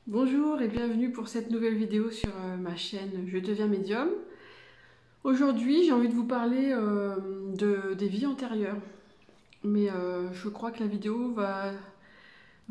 Bonjour et bienvenue pour cette nouvelle vidéo sur ma chaîne Je deviens médium. Aujourd'hui j'ai envie de vous parler des vies antérieures. Mais je crois que la vidéo va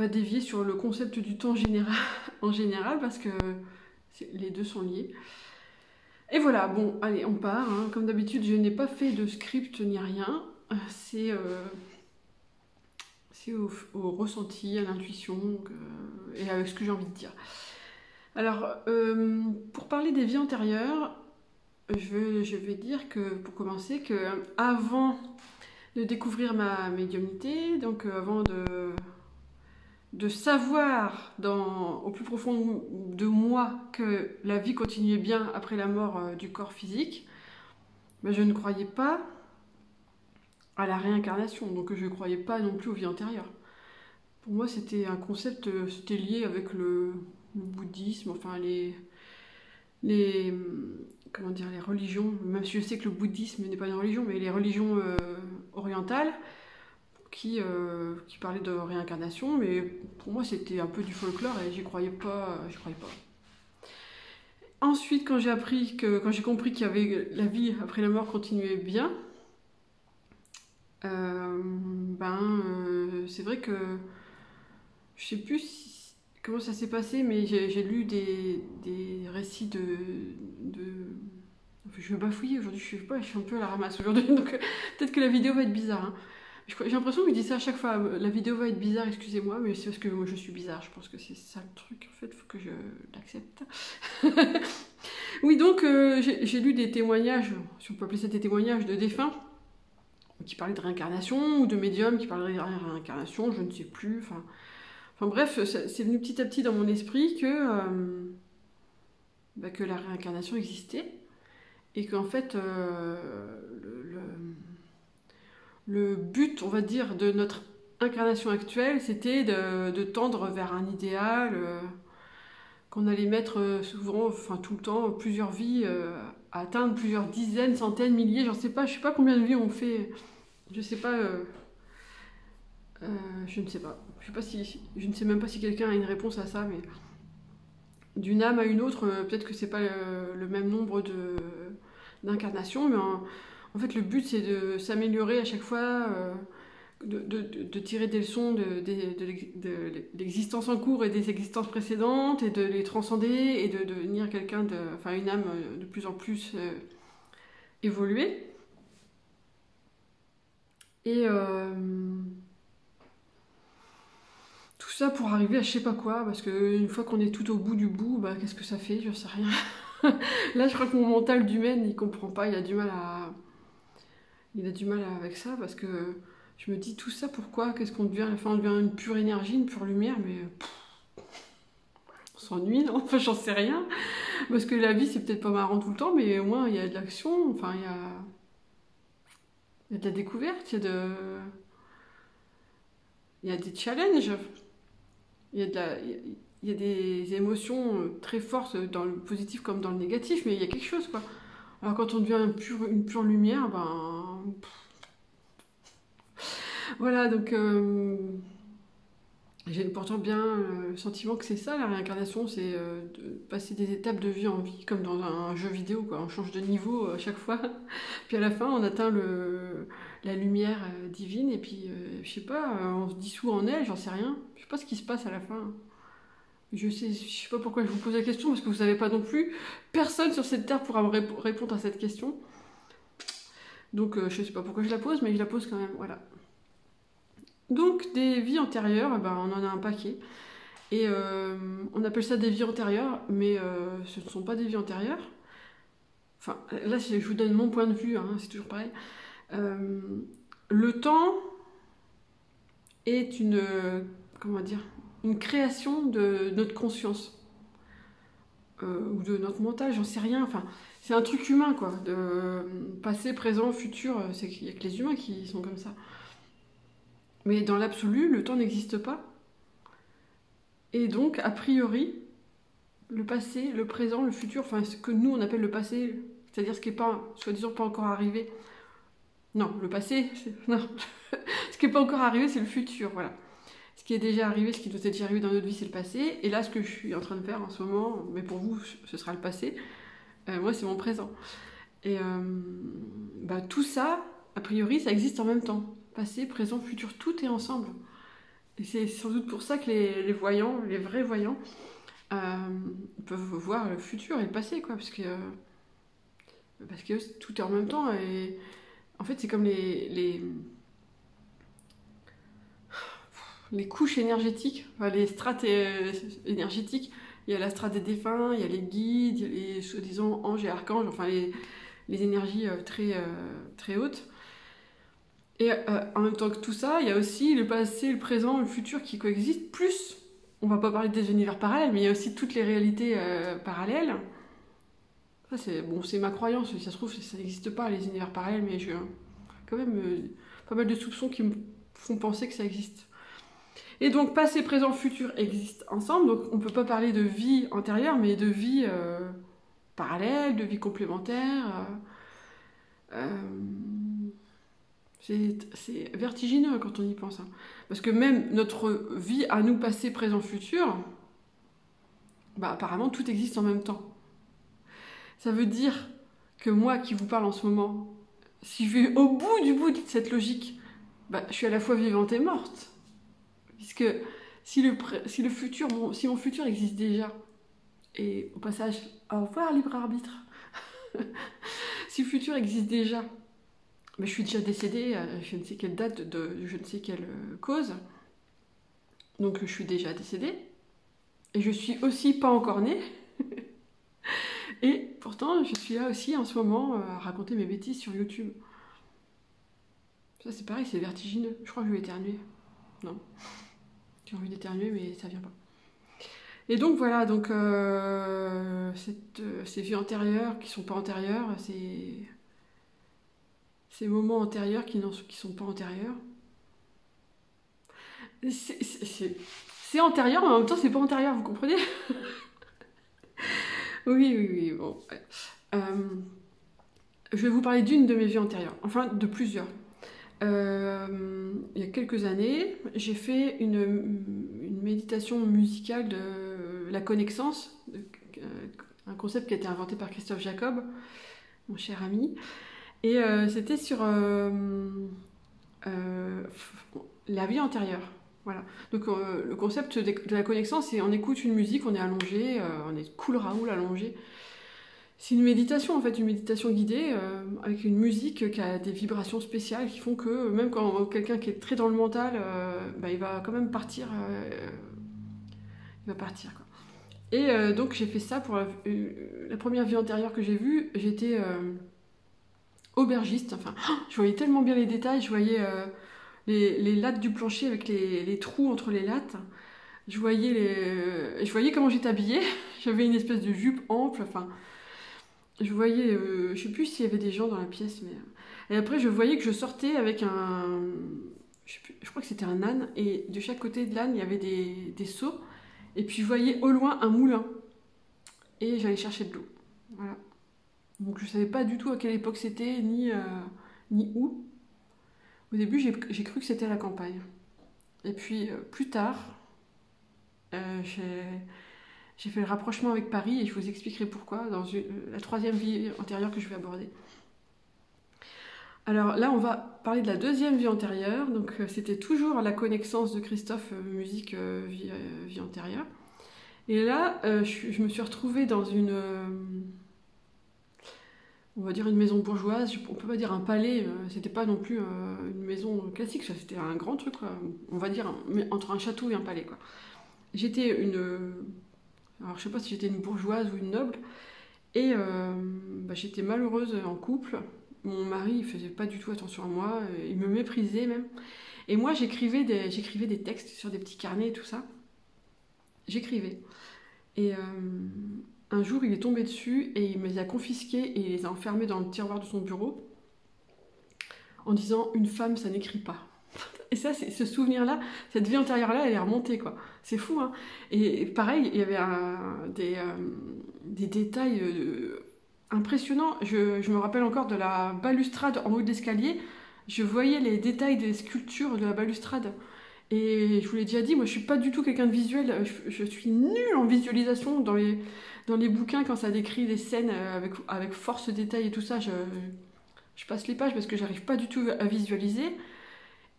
dévier sur le concept du temps en général parce que les deux sont liés. Et voilà, bon, allez, on part. Hein. Comme d'habitude, je n'ai pas fait de script ni rien. C'est au ressenti, à l'intuition et avec ce que j'ai envie de dire. Alors, pour parler des vies antérieures, je vais dire que, pour commencer, que avant de découvrir ma médiumnité, donc avant de savoir au plus profond de moi que la vie continuait bien après la mort du corps physique, ben, je ne croyais pas à la réincarnation, donc je ne croyais pas non plus aux vies antérieures. Pour moi, c'était un concept, c'était lié avec le bouddhisme, enfin comment dire, les religions, même si je sais que le bouddhisme n'est pas une religion, mais les religions orientales qui parlaient de réincarnation, mais pour moi c'était un peu du folklore et j'y croyais pas. Ensuite, quand j'ai compris qu'il y avait la vie après la mort continuait bien, c'est vrai que je sais plus comment ça s'est passé, mais j'ai lu des récits Enfin, je vais bafouiller aujourd'hui, je suis un peu à la ramasse aujourd'hui, donc peut-être que la vidéo va être bizarre. Hein. J'ai l'impression que je dis ça à chaque fois, la vidéo va être bizarre, excusez-moi, mais c'est parce que moi je suis bizarre, je pense que c'est ça le truc, en fait, faut que je l'accepte. Oui, donc j'ai lu des témoignages, si on peut appeler ça des témoignages de défunts, qui parlaient de réincarnation, ou de médiums qui parlaient de réincarnation, je ne sais plus, enfin bref, c'est venu petit à petit dans mon esprit que la réincarnation existait, et qu'en fait, le but, on va dire, de notre incarnation actuelle, c'était de tendre vers un idéal, qu'on allait mettre souvent, enfin tout le temps, plusieurs vies, à atteindre plusieurs dizaines, centaines, milliers, je sais pas combien de vies on fait, je sais pas, je ne sais pas, je ne sais même pas si quelqu'un a une réponse à ça, mais d'une âme à une autre, peut-être que c'est pas le même nombre d'incarnations, mais en fait le but c'est de s'améliorer à chaque fois, de tirer des leçons de l'existence en cours et des existences précédentes, et de les transcender, et de devenir une âme de plus en plus évoluée. Et tout ça pour arriver à je sais pas quoi, parce qu'une fois qu'on est tout au bout du bout, bah, qu'est-ce que ça fait? Je sais rien. Là, je crois que mon mental d'humaine, il comprend pas, il a du mal avec ça, parce que je me dis tout ça pourquoi? Qu'est-ce qu'on devient? À la fin, on devient une pure énergie, une pure lumière, mais on s'ennuie, non? Enfin, j'en sais rien. Parce que la vie, c'est peut-être pas marrant tout le temps, mais au moins, il y a de l'action, enfin, il y a de la découverte, il y a des challenges, il y a des émotions très fortes dans le positif comme dans le négatif, mais il y a quelque chose, quoi. Alors quand on devient une pure lumière, ben... Voilà, donc j'ai pourtant bien le sentiment que c'est ça, la réincarnation, c'est de passer des étapes de vie en vie, comme dans un jeu vidéo, quoi. On change de niveau à chaque fois, puis à la fin on atteint la lumière divine, et puis je sais pas, on se dissout en elle, j'en sais rien. Je sais pas ce qui se passe à la fin. Je sais pas pourquoi je vous pose la question, parce que vous savez pas non plus. Personne sur cette terre pourra me répondre à cette question. Donc je sais pas pourquoi je la pose, mais je la pose quand même, voilà. Donc des vies antérieures, on en a un paquet. Et on appelle ça des vies antérieures, mais ce ne sont pas des vies antérieures. Enfin, là je vous donne mon point de vue, hein, c'est toujours pareil. Le temps est une création de notre conscience. Ou de notre mental, j'en sais rien. Enfin, c'est un truc humain, quoi. De passé, présent, futur, il n'y a que les humains qui sont comme ça. Mais dans l'absolu, le temps n'existe pas. Et donc, a priori, le passé, le présent, le futur, enfin ce que nous on appelle le passé, c'est-à-dire ce qui n'est pas, soi-disant, pas encore arrivé. Non, le passé, non. Ce qui n'est pas encore arrivé, c'est le futur, voilà. Ce qui est déjà arrivé, ce qui doit être déjà arrivé dans notre vie, c'est le passé. Et là, ce que je suis en train de faire en ce moment, mais pour vous, ce sera le passé. Moi, c'est mon présent. Et tout ça, a priori, ça existe en même temps. Passé, présent, futur, tout est ensemble. Et c'est sans doute pour ça que les voyants, les vrais voyants, peuvent voir le futur et le passé, quoi. Parce que tout est en même temps. Et en fait, c'est comme les couches énergétiques, enfin, les strates énergétiques. Il y a la strate des défunts, il y a les guides, il y a les soi-disant anges et archanges, enfin les énergies très hautes. Et en même temps que tout ça, il y a aussi le passé, le présent, le futur qui coexistent, plus, on va pas parler des univers parallèles, mais il y a aussi toutes les réalités parallèles. Ça, c'est ma croyance, si ça se trouve, ça n'existe pas, les univers parallèles, mais j'ai quand même pas mal de soupçons qui me font penser que ça existe. Et donc, passé, présent, futur existent ensemble, donc on peut pas parler de vie antérieure, mais de vie parallèle, de vie complémentaire. C'est vertigineux quand on y pense. Hein. Parce que même notre vie à nous, passé, présent, futur, apparemment tout existe en même temps. Ça veut dire que moi qui vous parle en ce moment, si je vais au bout de cette logique, je suis à la fois vivante et morte. Puisque si mon futur existe déjà, et au passage, au revoir libre arbitre, si le futur existe déjà, je suis déjà décédée à je ne sais quelle date, de je ne sais quelle cause, donc je suis déjà décédée, et je suis aussi pas encore née, et pourtant je suis là aussi en ce moment à raconter mes bêtises sur YouTube. Ça c'est pareil, c'est vertigineux. Je crois que je vais éternuer. Non. J'ai envie d'éternuer, mais ça vient pas. Et donc voilà, donc ces vies antérieures qui sont pas antérieures, ces moments antérieurs qui sont pas antérieurs. C'est antérieur, mais en même temps c'est pas antérieur, vous comprenez? Oui, bon. Je vais vous parler d'une de mes vies antérieures, enfin de plusieurs. Il y a quelques années, j'ai fait une méditation musicale de la connaissance, un concept qui a été inventé par Christophe Jacob, mon cher ami. Et c'était sur la vie antérieure. Voilà. Donc le concept de la connaissance, c'est on écoute une musique, on est allongé, on est cool Raoul allongé. C'est une méditation en fait, une méditation guidée avec une musique qui a des vibrations spéciales qui font que même quand quelqu'un qui est très dans le mental, il va quand même partir. Il va partir quoi. Et donc j'ai fait ça pour la première vie antérieure que j'ai vue. J'étais aubergiste. Enfin, je voyais tellement bien les détails. Je voyais les lattes du plancher avec les trous entre les lattes. Je voyais comment j'étais habillée. J'avais une espèce de jupe ample. Enfin. Je voyais, je sais plus s'il y avait des gens dans la pièce, mais... Et après, je voyais que je sortais avec je crois que c'était un âne, et de chaque côté de l'âne, il y avait des seaux, et puis je voyais au loin un moulin, et j'allais chercher de l'eau. Voilà. Donc je savais pas du tout à quelle époque c'était, ni où. Au début, j'ai cru que c'était à la campagne. Et puis, plus tard, j'ai fait le rapprochement avec Paris et je vous expliquerai pourquoi dans la troisième vie antérieure que je vais aborder. Alors là, on va parler de la deuxième vie antérieure. Donc c'était toujours la connaissance de Christophe, musique vie antérieure. Et là, je me suis retrouvée dans on va dire une maison bourgeoise. On peut pas dire un palais. C'était pas non plus une maison classique. C'était un grand truc, quoi. On va dire entre un château et un palais, quoi. J'étais alors je sais pas si j'étais une bourgeoise ou une noble, et j'étais malheureuse en couple. Mon mari il faisait pas du tout attention à moi, il me méprisait même. Et moi j'écrivais des textes sur des petits carnets et tout ça. J'écrivais. Et un jour il est tombé dessus et il me les a confisqués et il les a enfermés dans le tiroir de son bureau en disant une femme ça n'écrit pas. Et ça, ce souvenir-là, cette vie antérieure-là, elle est remontée, quoi. C'est fou, hein. Et pareil, il y avait des détails impressionnants. Je me rappelle encore de la balustrade en haut de l'escalier. Je voyais les détails des sculptures de la balustrade. Et je vous l'ai déjà dit, moi je suis pas du tout quelqu'un de visuel, je suis nulle en visualisation dans les bouquins quand ça décrit des scènes avec force détail et tout ça, je passe les pages parce que j'arrive pas du tout à visualiser.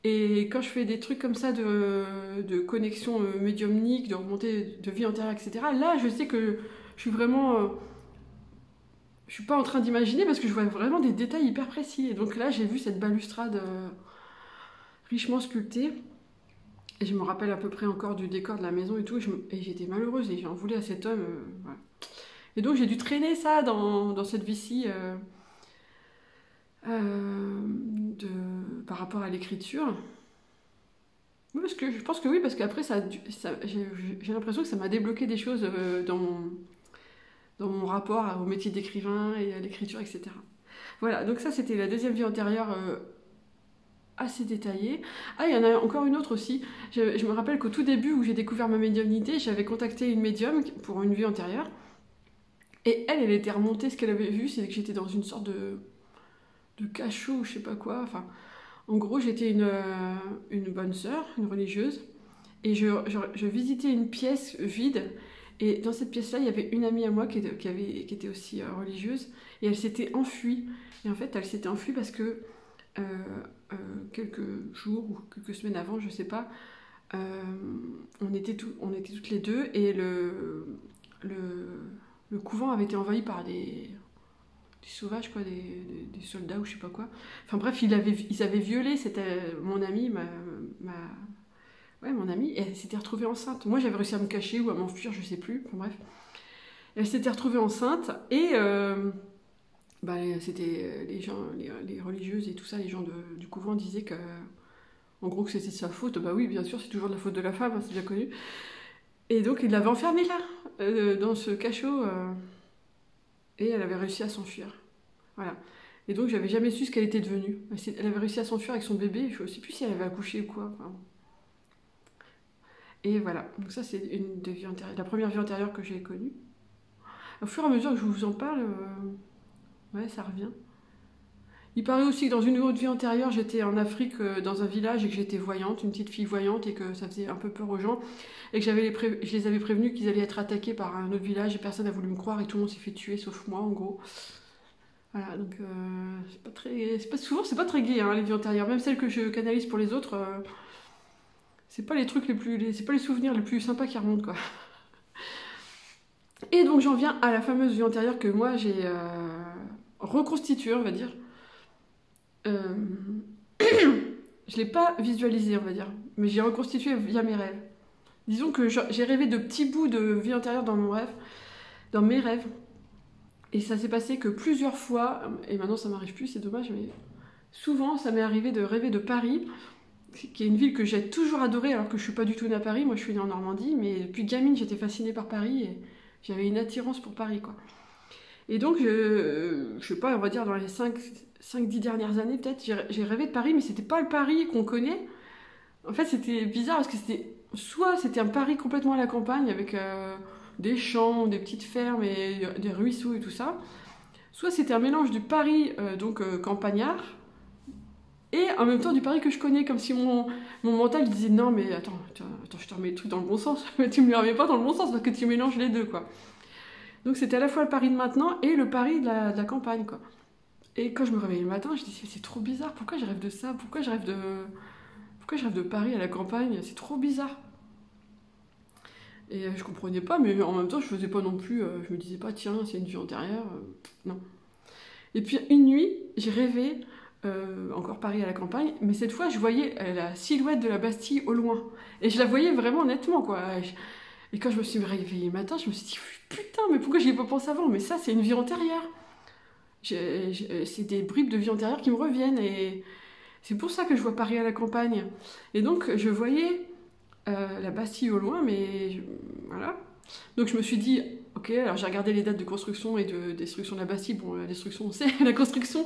Et quand je fais des trucs comme ça de connexion médiumnique, de remontée de vie antérieure, etc., là je sais que je suis vraiment... je suis pas en train d'imaginer parce que je vois vraiment des détails hyper précis. Et donc là j'ai vu cette balustrade richement sculptée. Et je me rappelle à peu près encore du décor de la maison et tout, et j'étais malheureuse et j'en voulais à cet homme. Voilà. Et donc j'ai dû traîner ça dans cette vie-ci par rapport à l'écriture. Oui, parce que je pense que oui, parce qu'après j'ai l'impression que ça m'a débloqué des choses dans mon rapport au métier d'écrivain et à l'écriture, etc. Voilà, donc ça c'était la deuxième vie antérieure assez détaillée. Ah, il y en a encore une autre aussi. Je me rappelle qu'au tout début où j'ai découvert ma médiumnité, j'avais contacté une médium pour une vie antérieure. Et elle était remontée, ce qu'elle avait vu, c'est que j'étais dans une sorte de cachot ou je sais pas quoi. Enfin, en gros, j'étais une bonne sœur, une religieuse. Et je visitais une pièce vide. Et dans cette pièce-là, il y avait une amie à moi qui était aussi religieuse. Et elle s'était enfuie. Et en fait, elle s'était enfuie parce que euh, quelques jours ou quelques semaines avant, je sais pas, on était toutes les deux et le couvent avait été envahi par des sauvages, quoi, des soldats ou je sais pas quoi. Enfin bref, ils avaient violé, c'était mon amie, ouais, mon amie, et elle s'était retrouvée enceinte. Moi j'avais réussi à me cacher ou à m'enfuir, je sais plus, enfin bref. Elle s'était retrouvée enceinte et c'était les gens, les religieuses et tout ça, les gens du couvent disaient que, en gros, que c'était de sa faute. Bah oui, bien sûr, c'est toujours de la faute de la femme, hein, c'est bien connu. Et donc ils l'avaient enfermée là, dans ce cachot, et elle avait réussi à s'enfuir. Voilà. Et donc j'avais jamais su ce qu'elle était devenue. Elle avait réussi à s'enfuir avec son bébé, je ne sais plus si elle avait accouché ou quoi. Enfin. Et voilà, donc ça c'est une des vies antérieures, la première vie antérieure que j'ai connue. Au fur et à mesure que je vous en parle, ouais, ça revient. Il paraît aussi que dans une autre vie antérieure, j'étais en Afrique, dans un village, et que j'étais voyante, une petite fille voyante, et que ça faisait un peu peur aux gens, et que je les avais prévenus qu'ils allaient être attaqués par un autre village, et personne n'a voulu me croire, et tout le monde s'est fait tuer, sauf moi, en gros. Voilà, donc c'est pas très gai, hein, les vies antérieures, même celles que je canalise pour les autres, c'est pas les trucs c'est pas les souvenirs les plus sympas qui remontent, quoi. Et donc j'en viens à la fameuse vie antérieure que moi j'ai reconstituée, on va dire. Je l'ai pas visualisée, on va dire, mais j'ai reconstitué via mes rêves. Disons que j'ai rêvé de petits bouts de vie antérieure dans mes rêves. Et ça s'est passé que plusieurs fois, et maintenant ça m'arrive plus, c'est dommage, mais souvent ça m'est arrivé de rêver de Paris, qui est une ville que j'ai toujours adorée alors que je suis pas du tout née à Paris. Moi je suis née en Normandie, mais depuis gamine j'étais fascinée par Paris et j'avais une attirance pour Paris, quoi. Et donc je sais pas, on va dire dans les 5-10 dernières années peut-être, j'ai rêvé de Paris, mais c'était pas le Paris qu'on connaît. En fait c'était bizarre parce que c'était un Paris complètement à la campagne avec des champs, des petites fermes et des ruisseaux et tout ça. Soit c'était un mélange du Paris campagnard et en même temps du Paris que je connais, comme si mon mental disait non mais attends, je te remets le truc dans le bon sens, mais tu me le remets pas dans le bon sens parce que tu mélanges les deux, quoi. Donc c'était à la fois le Paris de maintenant et le Paris de la campagne, quoi. Et quand je me réveillais le matin, je disais c'est trop bizarre, pourquoi je rêve de ça, pourquoi je rêve de Paris à la campagne, c'est trop bizarre. Et je comprenais pas, mais en même temps je faisais pas non plus, je me disais pas tiens c'est une vie antérieure, non. Et puis une nuit j'ai rêvé encore Paris à la campagne, mais cette fois je voyais la silhouette de la Bastille au loin, et je la voyais vraiment nettement, quoi. Et quand je me suis réveillée le matin, je me suis dit putain, mais pourquoi j'y ai pas pensé avant, mais ça c'est une vie antérieure. C'est des bribes de vie antérieure qui me reviennent, et c'est pour ça que je vois Paris à la campagne. Et donc je voyais la Bastille au loin, voilà. Donc je me suis dit, ok, alors j'ai regardé les dates de construction et de destruction de la Bastille. Bon, la destruction, on sait, la construction,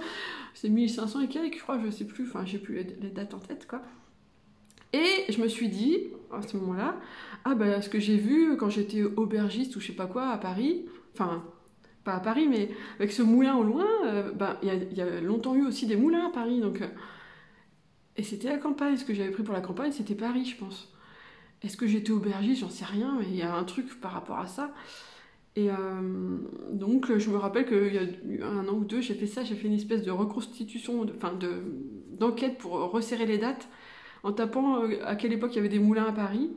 c'est 1500 et quelques, je crois, je sais plus, enfin j'ai plus les dates en tête, quoi. Et je me suis dit, à ce moment-là, ah bah ce que j'ai vu quand j'étais aubergiste ou je sais pas quoi à Paris, enfin, pas à Paris, mais avec ce moulin au loin, il y a longtemps eu aussi des moulins à Paris, donc Et c'était la campagne. Ce que j'avais pris pour la campagne, c'était Paris, je pense. Est-ce que j'étais aubergiste? J'en sais rien, mais il y a un truc par rapport à ça. Et donc, je me rappelle qu'il y a eu un an ou deux, j'ai fait ça, j'ai fait une espèce de reconstitution, d'enquête pour resserrer les dates, en tapant à quelle époque il y avait des moulins à Paris,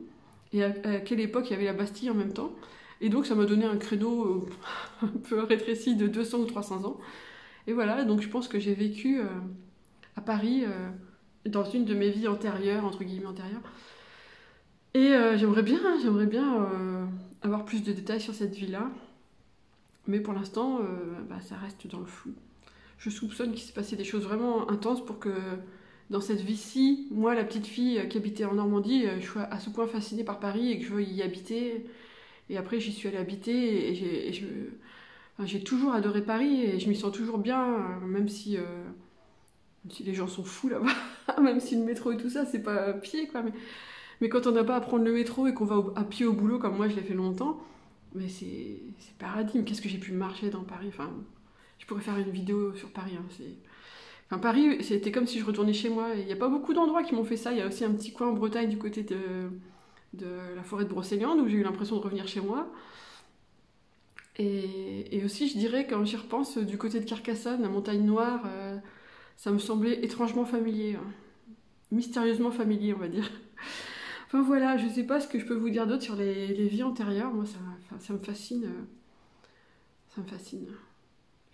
et à quelle époque il y avait la Bastille en même temps. Et donc, ça m'a donné un créneau un peu rétréci de 200 ou 300 ans. Et voilà, donc je pense que j'ai vécu à Paris dans une de mes vies antérieures, entre guillemets antérieures. Et j'aimerais bien avoir plus de détails sur cette vie-là. Mais pour l'instant, ça reste dans le flou. Je soupçonne qu'il s'est passé des choses vraiment intenses pour que dans cette vie-ci, moi, la petite fille qui habitait en Normandie, je sois à ce point fascinée par Paris et que je veuille y habiter. Et après, j'y suis allée habiter j'ai toujours adoré Paris et je m'y sens toujours bien, même si les gens sont fous là-bas, même si le métro et tout ça, c'est pas à pied, quoi. Mais quand on n'a pas à prendre le métro et qu'on va à pied au boulot, comme moi je l'ai fait longtemps, mais c'est paradis. Mais qu'est-ce que j'ai pu marcher dans Paris? Enfin, je pourrais faire une vidéo sur Paris. Hein, enfin, Paris, c'était comme si je retournais chez moi. Il n'y a pas beaucoup d'endroits qui m'ont fait ça. Il y a aussi un petit coin en Bretagne du côté de la forêt de Brocéliande où j'ai eu l'impression de revenir chez moi. Et aussi, je dirais, quand j'y repense, du côté de Carcassonne, la montagne noire, ça me semblait étrangement familier. Hein. Mystérieusement familier, on va dire. Enfin voilà, je sais pas ce que je peux vous dire d'autre sur les vies antérieures. Moi, ça me fascine. Ça me fascine.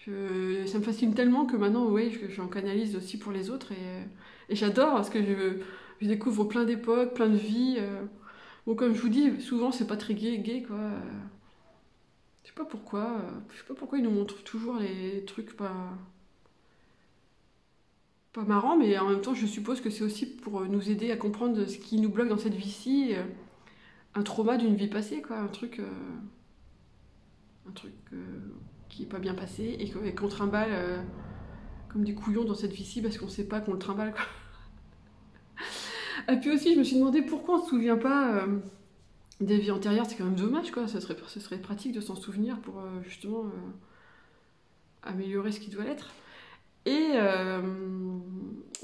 Ça me fascine tellement que maintenant, ouais, j'en canalise aussi pour les autres. Et j'adore parce que je découvre plein d'époques, plein de vies. Bon, comme je vous dis, souvent, c'est pas très gay, quoi. Je sais pas pourquoi. Je sais pas pourquoi ils nous montrent toujours les trucs pas marrants, mais en même temps, je suppose que c'est aussi pour nous aider à comprendre ce qui nous bloque dans cette vie-ci. Un trauma d'une vie passée, quoi. Un truc qui est pas bien passé et qu'on trimballe comme des couillons dans cette vie-ci parce qu'on sait pas qu'on le trimballe, quoi. Et puis aussi, je me suis demandé pourquoi on se souvient pas des vies antérieures. C'est quand même dommage, quoi. Ce serait pratique de s'en souvenir pour justement améliorer ce qui doit l'être. Et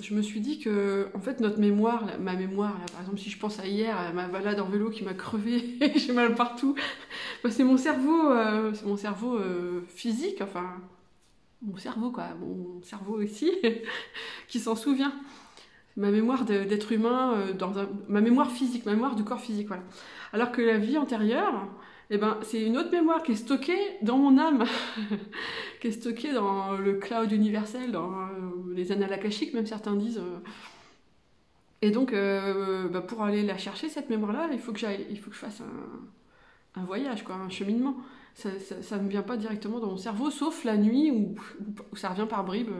je me suis dit que, en fait, notre mémoire, ma mémoire, là, par exemple, si je pense à hier, à ma balade en vélo qui m'a crevé et j'ai mal partout, bah, c'est mon cerveau physique, enfin, mon cerveau, quoi, mon cerveau ici, qui s'en souvient. Ma mémoire d'être humain, ma mémoire physique, ma mémoire du corps physique, voilà. Alors que la vie antérieure, eh ben, c'est une autre mémoire qui est stockée dans mon âme, qui est stockée dans le cloud universel, dans les annales akashiques, même certains disent. Et donc, pour aller la chercher, cette mémoire-là, il faut que je fasse un voyage, quoi, un cheminement. Ça ne me vient pas directement dans mon cerveau, sauf la nuit où ça revient par bribes.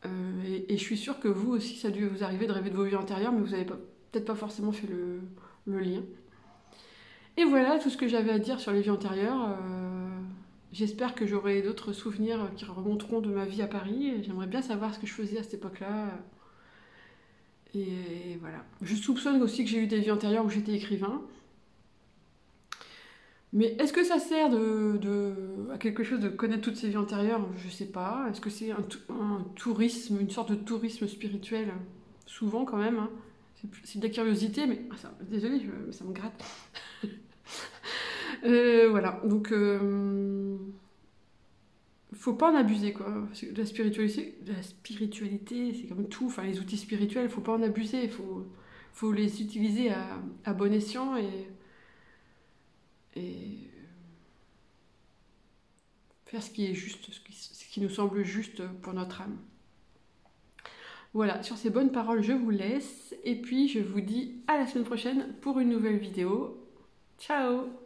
Et je suis sûre que vous aussi, ça a dû vous arriver de rêver de vos vies antérieures, mais vous n'avez peut-être pas forcément fait le lien. Et voilà tout ce que j'avais à dire sur les vies antérieures. J'espère que j'aurai d'autres souvenirs qui remonteront de ma vie à Paris. J'aimerais bien savoir ce que je faisais à cette époque-là. Et voilà. Je soupçonne aussi que j'ai eu des vies antérieures où j'étais écrivain. Mais est-ce que ça sert à quelque chose de connaître toutes ces vies antérieures? Je sais pas. Est-ce que c'est un tourisme, une sorte de tourisme spirituel? Souvent quand même. Hein. C'est de la curiosité, mais désolée, ça me gratte. Voilà, donc faut pas en abuser, quoi. Parce que la spiritualité, c'est comme tout. Enfin, les outils spirituels, faut pas en abuser. Faut les utiliser à bon escient et faire ce qui est juste, ce qui nous semble juste pour notre âme. Voilà, sur ces bonnes paroles, je vous laisse. Et puis, je vous dis à la semaine prochaine pour une nouvelle vidéo. Ciao!